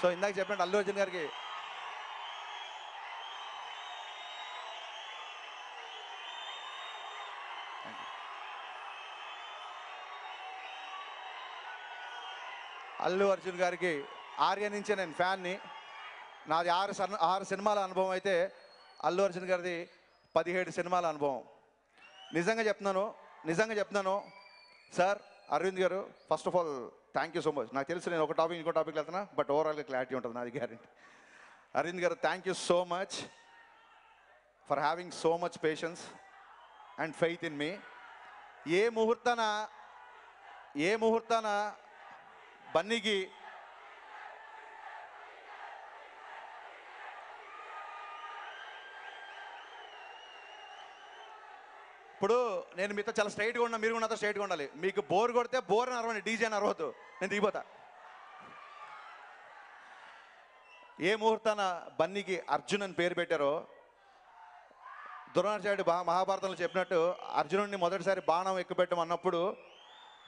So ఇందాక చెప్పినట్టు అల్లు అర్జున్ గారికి ఆర్య నుంచే నేను ఫ్యాన్ని. నాది 6 సినిమాల అనుభవం అయితే అల్లు అర్జున్ గారిది 17 సినిమాల అనుభవం. నిజంగా చెప్తున్నాను సార్. అరవింద్ గారు, first of all thank you so much. నాకు తెలుసు నేను ఒక టాపిక్ ఇంకో టాపిక్ వెళ్తున్నా, బట్ ఓవరాల్గా క్లారిటీ ఉంటుంది నాది గ్యారెంటీ. అరవింద్ గారు, thank you so much for having so much patience and faith in me. ఏ ముహూర్తాన బన్నీకి ఇప్పుడు నేను మీతో చాలా స్ట్రైట్గా ఉన్నా, మీరు కూడా నాతో స్ట్రైట్గా ఉండాలి. మీకు బోర్ కొడితే బోర్ అని అరవండి, డీజే అని అరవద్దు, నేను దిగిపోతా. ఏ ముహూర్తాన బన్నీకి అర్జున్ అని పేరు పెట్టారో, ద్రోణాచార్యుడు మహాభారతంలో చెప్పినట్టు అర్జునుడిని మొదటిసారి బాణం ఎక్కుపెట్టమన్నప్పుడు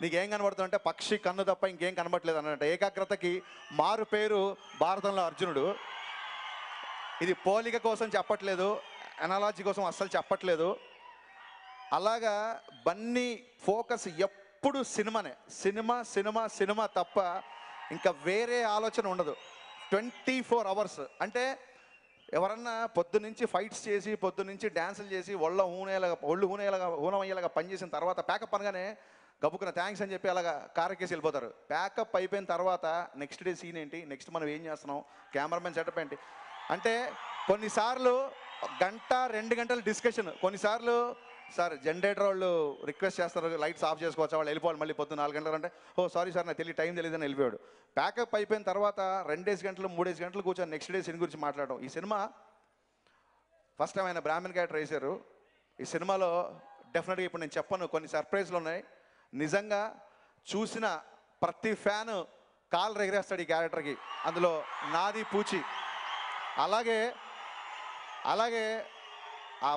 నీకేం కనబడుతుందంటే పక్షి కన్ను తప్ప ఇంకేం కనబడట్లేదు అన్నట్టు. ఏకాగ్రతకి మారు పేరు భారతంలో అర్జునుడు. ఇది పోలిక కోసం చెప్పట్లేదు, అనాలజీ కోసం అస్సలు చెప్పట్లేదు. అలాగా బన్నీ ఫోకస్ ఎప్పుడు సినిమానే, సినిమా తప్ప ఇంకా వేరే ఆలోచన ఉండదు. 24 hours. అంటే ఎవరన్నా పొద్దునుంచి ఫైట్స్ చేసి, పొద్దునుంచి డ్యాన్సులు చేసి, ఒళ్ళు ఊనమయ్యేలాగా పనిచేసిన తర్వాత ప్యాకప్ అనగానే గబుక్కున థ్యాంక్స్ అని చెప్పి అలాగా కారెక్కేసి వెళ్ళిపోతారు. ప్యాకప్ అయిపోయిన తర్వాత నెక్స్ట్ డే సీన్ ఏంటి, నెక్స్ట్ మనం ఏం చేస్తున్నాం, కెమెరామెన్ సెటప్ ఏంటి అంటే కొన్నిసార్లు 1-2 గంటల డిస్కషన్. కొన్నిసార్లు సార్ జనరేటర్ వాళ్ళు రిక్వెస్ట్ చేస్తారు, లైట్స్ ఆఫ్ చేసుకోవచ్చు, వాళ్ళు వెళ్ళిపోవాలి మళ్ళీ పొద్దున్న 4 గంటలు అంటే, ఓ సారీ సార్ నాకు టైం తెలియదని వెళ్ళిపోయాడు. ప్యాకప్ అయిపోయిన తర్వాత 2 గంటలు 3 గంటలు కూర్చొని నెక్స్ట్ డే సీన్ గురించి మాట్లాడడం. ఈ సినిమా ఫస్ట్ టైం ఆయన బ్రాహ్మణ్ క్యారెక్టర్ వేశారు. ఈ సినిమాలో డెఫినెట్గా ఇప్పుడు నేను చెప్పను, కొన్ని సర్ప్రైజ్లు ఉన్నాయి. నిజంగా చూసిన ప్రతి ఫ్యాను కాలు ఎగరేస్తాడు ఈ క్యారెక్టర్కి. అందులో నాది పూచి. అలాగే ఆ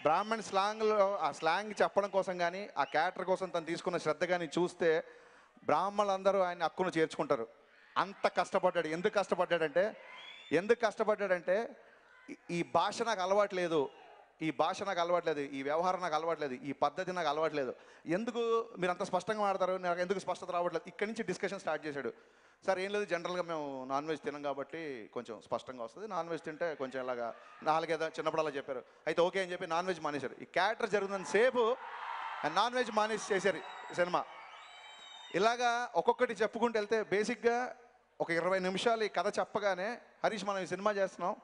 బ్రాహ్మణ్ స్లాంగ్లో ఆ స్లాంగ్ చెప్పడం కోసం కానీ, ఆ క్యారెక్టర్ కోసం తను తీసుకున్న శ్రద్ధ కానీ చూస్తే బ్రాహ్మణులందరూ ఆయన హక్కును చేర్చుకుంటారు. అంత కష్టపడ్డాడు. ఎందుకు కష్టపడ్డాడంటే ఈ భాష నాకు అలవాట్లేదు, ఈ వ్యవహారం నాకు అలవాట్లేదు, ఈ పద్ధతి నాకు అలవాట్లేదు. ఎందుకు మీరు అంత స్పష్టంగా మాట్లాడతారు, నాకు ఎందుకు స్పష్టత రావట్లేదు. ఇక్కడి నుంచి డిస్కషన్ స్టార్ట్ చేశాడు. సార్ ఏం లేదు, జనరల్గా మేము నాన్ వెజ్ తినం కాబట్టి కొంచెం స్పష్టంగా వస్తుంది, నాన్ వెజ్ తింటే కొంచెం ఇలాగా నాలుగేదో చిన్నప్పుడు అలా చెప్పారు. అయితే ఓకే అని చెప్పి నాన్ వెజ్ మానేశారు. ఈ క్యారెక్టర్ జరుగుతున్న సేపు నాన్ వెజ్ మానేసి చేశారు సినిమా. ఇలాగా ఒక్కొక్కటి చెప్పుకుంటూ వెళ్తే బేసిక్గా ఒక 20 నిమిషాలు ఈ కథ చెప్పగానే, హరీష్ మనం ఈ సినిమా చేస్తున్నాం,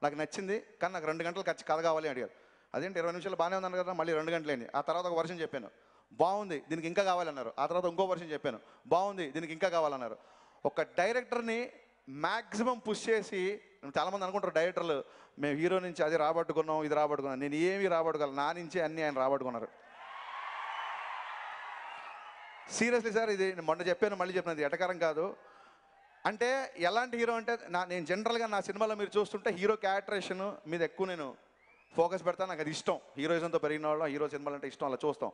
నాకు నచ్చింది కానీ నాకు 2 గంటలు కథ కావాలి అడిగారు. అదేంటి 20 నిమిషాలు బాగానే ఉందన్నారు కదా, మళ్ళీ 2 గంటలేంది. ఆ తర్వాత ఒక వర్షం చెప్పాను, బాగుంది దీనికి ఇంకా కావాలన్నారు. ఆ తర్వాత ఇంకో వర్షం చెప్పాను, బాగుంది దీనికి ఇంకా కావాలన్నారు. ఒక డైరెక్టర్ని మ్యాక్సిమం పుష్ చేసి, చాలామంది అనుకుంటారు డైరెక్టర్లు మేము హీరో నుంచి అది రాబట్టుకున్నాం ఇది రాబట్టుకున్నాం. నేను ఏమీ రాబట్టుకోవాలి, నా నుంచే అన్నీ ఆయన రాబట్టుకున్నారు. సీరియస్లీ సార్, ఇది మొన్న చెప్పాను మళ్ళీ చెప్పినది ఎటకారం కాదు. అంటే ఎలాంటి హీరో అంటే నేను జనరల్గా నా సినిమాలో మీరు చూస్తుంటే హీరో క్యారెక్టరేషన్ మీద ఎక్కువ నేను ఫోకస్ పెడతాను. నాకు అది ఇష్టం, హీరోయిజంతో పెరిగిన వాళ్ళు హీరో సినిమాలు అంటే ఇష్టం, అలా చూస్తాం.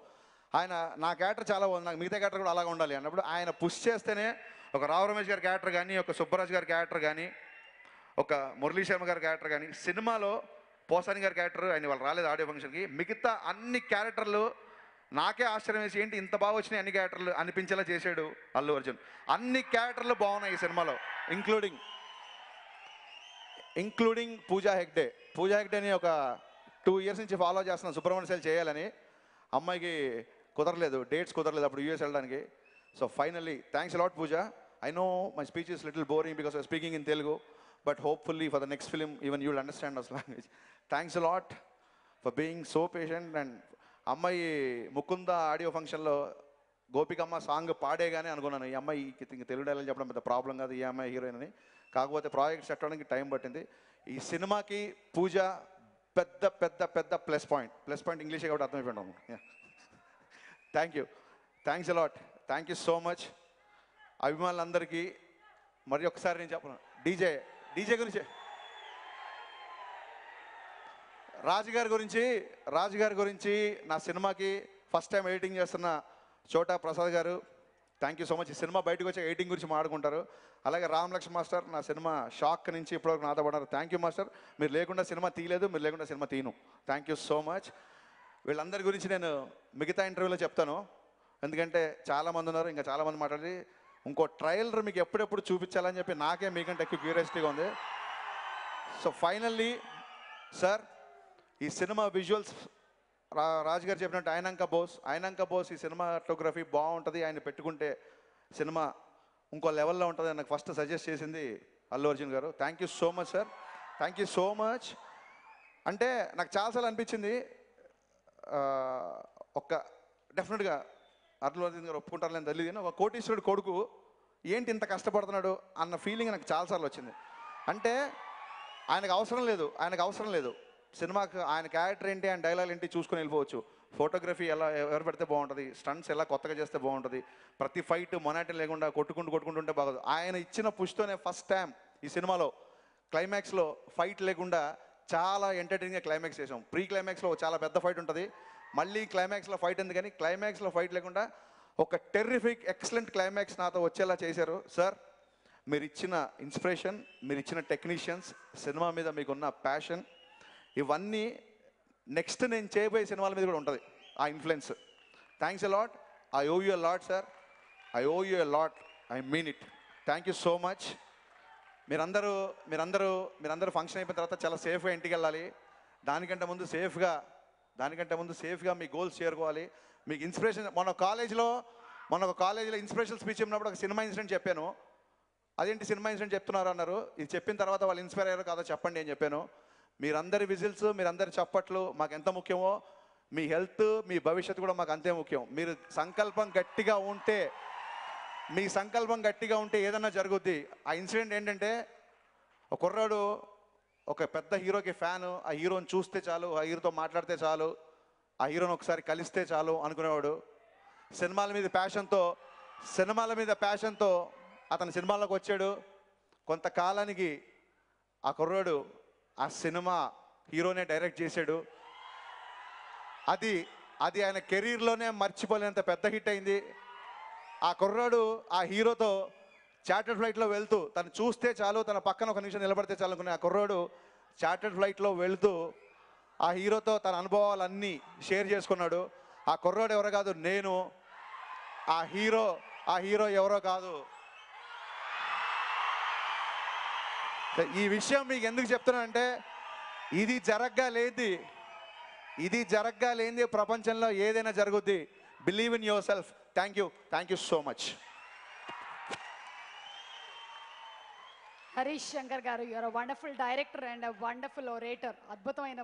ఆయన నా క్యారెక్టర్ చాలా బాగుంది, నాకు మిగతా క్యారెక్టర్ కూడా అలాగా ఉండాలి అన్నప్పుడు ఆయన పుష్ చేస్తేనే ఒక రావు రమేష్ గారి క్యారెక్టర్ కానీ, ఒక సుబ్బరాజ్ గారి క్యారెక్టర్ కానీ, ఒక మురళీ శర్మ గారి క్యారెక్టర్ కానీ, సినిమాలో పోసాని గారి క్యారెక్టర్ ఆయన వాళ్ళు రాలేదు ఆడియో ఫంక్షన్కి, మిగతా అన్ని క్యారెక్టర్లు నాకే ఆశ్చర్యం వేసి ఏంటి ఇంత బాగా వచ్చినాయి అన్ని క్యారెక్టర్లు అనిపించేలా చేశాడు అల్లు అర్జున్. అన్ని క్యారెక్టర్లు బాగున్నాయి ఈ సినిమాలో, ఇంక్లూడింగ్ పూజా హెగ్డేని ఒక 2 years నుంచి ఫాలో చేస్తున్నాను సుబ్రహ్మణ్య శైలి చేయాలని. అమ్మాయికి కుదరలేదు, డేట్స్ కుదరలేదు అప్పుడు యూఎస్ వెళ్ళడానికి. So finally thanks a lot Pooja. I know my speech is little boring because I speaking in Telugu, but hopefully for the next film even you will understand our language. Thanks a lot for being so patient. And అమ్మాయి Mukunda audio ఫంక్షన్లో గోపికమ్మ song పాడేగానే అనుకున్నాను ఈ అమ్మాయికి Telugu dialogue చెప్పడం పెద్ద problem కాదు, ఈ అమ్మాయి హీరోయిన్ అని. కాకపోతే ప్రాజెక్ట్ సెట్ అవ్వడానికి టైం పట్టింది. ఈ సినిమాకి పూజ పెద్ద పెద్ద పెద్ద ప్లస్ పాయింట్ ఇంగ్లీషే కాబట్టి అర్థమైపోయాను. Thanks a lot, thank you so much. అభిమానులందరికీ మరి ఒకసారి నేను చెప్పను, డీజే గురించి రాజు గారి గురించి నా సినిమాకి ఫస్ట్ టైం ఎడిటింగ్ చేస్తున్న చోటా ప్రసాద్ గారు, థ్యాంక్ యూ సో మచ్. ఈ సినిమా బయటకు వచ్చే ఎయిటింగ్ గురించి మాట్లాడుకుంటారు. అలాగే రామ్ లక్ష్మణ్ మాస్టర్ నా సినిమా షాక్ నుంచి ఇప్పటివరకు నాతో పడ్డారు. Thank you master. మీరు లేకుండా సినిమా తీయలేదు, మీరు లేకుండా సినిమా తీను. Thank you so much. వీళ్ళందరి గురించి నేను మిగతా ఇంటర్వ్యూలో చెప్తాను, ఎందుకంటే చాలామంది ఉన్నారు, ఇంకా చాలామంది మాట్లాడి ఇంకో ట్రైలర్ మీకు ఎప్పుడెప్పుడు చూపించాలని చెప్పి నాకే మీకంటే ఎక్కువ క్యూరియాసిటీగా ఉంది. సో ఫైనల్లీ సార్, ఈ సినిమా విజువల్స్ రాజు గారు చెప్పినట్టు ఆయనంక బోస్ ఈ సినిమాటోగ్రఫీ బాగుంటుంది, ఆయన పెట్టుకుంటే సినిమా ఇంకో లెవెల్లో ఉంటుంది నాకు ఫస్ట్ సజెస్ట్ చేసింది అల్లు అర్జున్ గారు. Thank you so much sir, thank you so much. అంటే నాకు చాలాసార్లు అనిపించింది, ఒక డెఫినెట్గా అల్లు అర్జున్ గారు ఒప్పుకుంటారు లేని తెలియదు, ఒక కోటీశ్వరుడు కొడుకు ఏంటి ఇంత కష్టపడుతున్నాడు అన్న ఫీలింగ్ నాకు చాలాసార్లు వచ్చింది. అంటే ఆయనకు అవసరం లేదు సినిమాకి, ఆయన క్యారెక్టర్ ఏంటి, ఆయన డైలాగ్ ఏంటి చూసుకొని వెళ్ళిపోవచ్చు. ఫోటోగ్రఫీ ఎలా ఎవరు పెడితే బాగుంటుంది, స్టంట్స్ ఎలా కొత్తగా చేస్తే బాగుంటుంది, ప్రతి ఫైట్ మొనాటి లేకుండా కొట్టుకుంటుంటే బాగోదు. ఆయన ఇచ్చిన పుష్తోనే ఫస్ట్ టైం ఈ సినిమాలో క్లైమాక్స్లో ఫైట్ లేకుండా చాలా ఎంటర్టైనింగ్గా క్లైమాక్స్ చేసాం. ప్రీ క్లైమాక్స్లో చాలా పెద్ద ఫైట్ ఉంటుంది, మళ్ళీ క్లైమాక్స్లో ఫైట్ ఉంది, కానీ క్లైమాక్స్లో ఫైట్ లేకుండా ఒక టెర్రిఫిక్ ఎక్సలెంట్ క్లైమాక్స్ నాతో వచ్చేలా చేశారు సార్. మీరు ఇచ్చిన ఇన్స్పిరేషన్, మీరు ఇచ్చిన టెక్నీషియన్స్, సినిమా మీద మీకున్న ప్యాషన్, ఇవన్నీ నెక్స్ట్ నేను చేయబోయే సినిమాల మీద కూడా ఉంటుంది ఆ influence. Thanks a lot, I owe you a lot sir, I owe you a lot, I mean it. Thank you so much. మీరందరూ ఫంక్షన్ అయిపోయిన తర్వాత చాలా సేఫ్గా ఇంటికి వెళ్ళాలి. దానికంటే ముందు సేఫ్గా మీ గోల్స్ చేరుకోవాలి. మీకు ఇన్స్పిరేషన్ మన ఒక కాలేజీలో ఇన్స్పిరేషన్ స్పీచ్ చెప్పినప్పుడు ఒక సినిమా ఇన్సిడెంట్ చెప్పాను. అదేంటి సినిమా ఇన్సిడెంట్ చెప్తున్నారు అన్నారు. ఇది చెప్పిన తర్వాత వాళ్ళు ఇన్స్పైర్ అయ్యారో కాదో చెప్పండి అని చెప్పాను. మీరందరి విజిల్స్, మీరందరి చప్పట్లు మాకు ఎంత ముఖ్యమో, మీ హెల్త్, మీ భవిష్యత్తు కూడా మాకు అంతే ముఖ్యం. మీరు సంకల్పం గట్టిగా ఉంటే ఏదన్నా జరుగుద్ది. ఆ ఇన్సిడెంట్ ఏంటంటే, ఒక కుర్రాడు ఒక పెద్ద హీరోకి ఫ్యాను, ఆ హీరోని చూస్తే చాలు, ఆ హీరోతో మాట్లాడితే చాలు, ఆ హీరోని ఒకసారి కలిస్తే చాలు అనుకునేవాడు. సినిమాల మీద ప్యాషన్తో అతను సినిమాల్లోకి వచ్చాడు. కొంతకాలానికి ఆ కుర్రాడు ఆ సినిమా హీరోనే డైరెక్ట్ చేశాడు. అది ఆయన కెరీర్లోనే మర్చిపోలేనంత పెద్ద హిట్ అయింది. ఆ కుర్రాడు ఆ హీరోతో చార్టర్డ్ ఫ్లైట్లో వెళ్తూ, తను చూస్తే చాలు, తన పక్కన ఒక నిమిషం నిలబడితే చాలు అనుకునే ఆ కుర్రాడు చార్టర్డ్ ఫ్లైట్లో వెళ్తూ ఆ హీరోతో తన అనుభవాలన్నీ షేర్ చేసుకున్నాడు. ఆ కుర్రాడు ఎవరో కాదు, నేను. ఆ హీరో ఎవరో కాదు. ఈ విషయం మీకు ఎందుకు చెప్తున్నానంటే, ఇది జరగ్గా లేనిది ప్రపంచంలో ఏదైనా జరుగుద్ది. Believe in yourself. Thank you so much. Harish Shankar గారు, you're a wonderful director and a wonderful orator. అద్భుతమైన